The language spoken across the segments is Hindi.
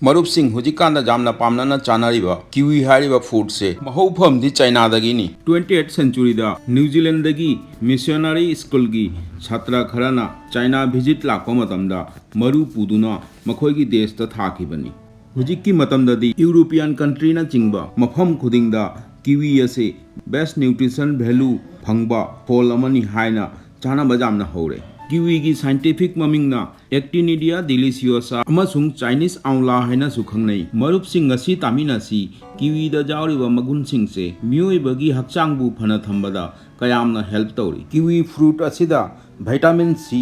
मरुपसिंग हुजिकांदा जामना पामना चानारिबा किवी हारिबा फूड से महौफम दी चाइना दगिनी 28th सेंचुरी दा न्यूजीलैंड दगी मिशनरी स्कूल की छात्र खरना चाइना विजिट लाको मतमदा मरु पुदुना मखोइगी देश ता थाखिबनी हुजिक्की मतमददी यूरोपियन कंट्री ना चिंगबा मफम खुदिंगदा किवी असे बेस्ट न्यूट्रिशन वैल्यू फंगबा फॉल अमनी हाइना चाना बजामना हौरे किवी की साइंटिफिक ममिंगना एक्टिनिडिया डिलिशियोसा अमसुंग चाइनीज आंवला हाइना सुखंगनै मरुपसिंग ngasi तामिनासी किवी दा जावरिबा मगुनसिंग से मियोइबगी हक्चांगबु फना थंबदा कयामना हेल्प तौरी किवी फ्रूट असिदा विटामिन सी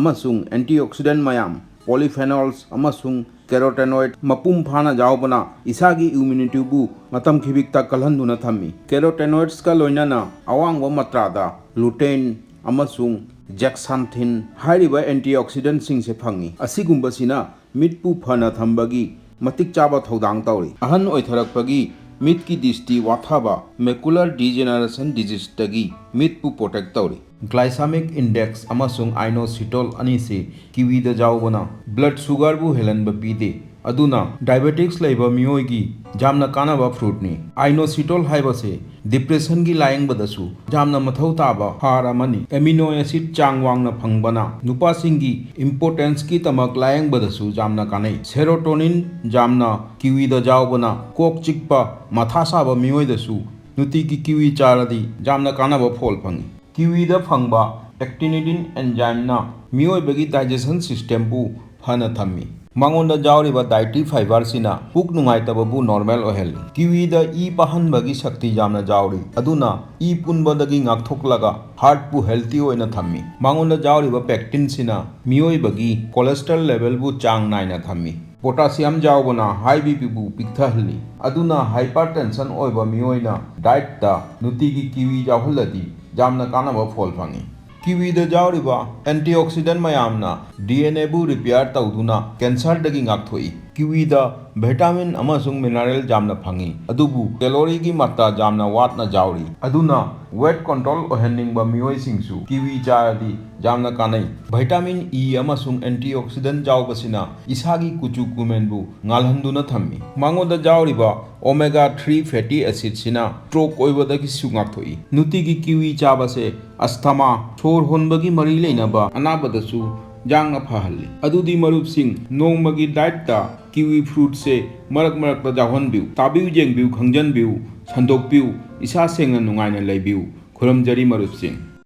अमसुंग एंटीऑक्सीडेंट मयाम पॉलीफेनॉल्स अमसुंग कैरोटेनॉइड मपुम फाना जावबना इसागी इम्यूनिटीबु मतम खिबिकता कलहंदुना थम्मी कैरोटेनॉइड्स का लोइनाना अवांगबा मात्रादा लुटेन अमसुंग जैक्सांथिन हाइरिबा एंटीऑक्सीडेंट सिंग से फंगी असिगुंबसिना मिटपु फना थंबगी मतिक चाबा थौदांग तौरी अहन ओइथरकपगी मिट की दिष्टि वाथाबा मैकुलर डिजेनरेशन डिजीज तगी मिटपु प्रोटेक्ट तौरी ग्लाइसेमिक इंडेक्स अमसुंग आइनोसिटोल अनिसे किवी द जावबना ब्लड शुगर बु हेलन बपीदे अदुना डायबिटिक्स लेबा मियोगी जामना कानाबा फ्रूट नि आइनोसिटोल हाइबसे डिप्रेशन की लायंग बदसु जामना मथौ ताबा हार अमनी एमिनो एसिड चांग वांगना फंगबना नुपासिंगी इंपोर्टेंस की तमक लायंग बदसु जामना कानै सेरोटोनिन जामना किवी द जावबना कोक चिकपा माथा साबा मियोइदसु नुति की किवी चारदी जामना कानाबा फोल फंगी किवी द फंगबा एक्टिनिडिन एंजाइमना मियोइबगी डाइजेशन सिस्टम बु फना थम्मी मांगोंदा जावरिबा डाइटरी फाइबर सिना पुक नुंगाइतबबु नॉर्मल ओहेली किवी द ई पाहनबगी शक्ति जामना जावरी अदुना ई पुनबदगी ngakthokलागा हार्ट पु हेल्थी ओइना थम्मी मांगोंदा जावरिबा पेक्टिन सिना मियोइबगी कोलेस्ट्रॉल लेवल बु चांग नाइना थम्मी पोटासियम जावबना हाई बीपी बु पिक्थहली अदुना हाइपरटेंशन ओइबा मियोइना डाइट ता नुतिगी किवी जावहलदी जामना कानाबा फोल फंगी किवी द जावरिबा एंटीऑक्सीडेंट मयामना डीएनए बु रिपेयर तौदुना कैंसर दगी ngakthoi किवी द विटामिन अमसुंग मिनरल जामना फंगी अदुबु कैलोरी की मात्रा जामना वाटना जावरी अदुना वेट कंट्रोल ओहनिंगबा मियोइ सिंगसु किवी चारदी जामना कानै विटामिन ई अमसुंग एंटीऑक्सीडेंट जावबसिना इसागी कुचु कुमेनबु ngalhanduna थम्मी मांगोदा जावरिबा ओमेगा 3 फैटी एसिड सिना स्ट्रोक ओइबदगी सुंगाथोई नुतिगी किवी चाबसे अस्थमा छोर होनबगी मरी लेनबा अनाबदसु जांगना फहल्ली अदुदी मरुपसिंग नोंगमगी डाइट ता किवी फ्रूट से मरक मरक जाहनबिउ ताबिउ जेंगबिउ खंजनबिउ संदोकबिउ इसा सेंगना नुंगाइना लेबिउ खुरमजरी मरुपसिंग।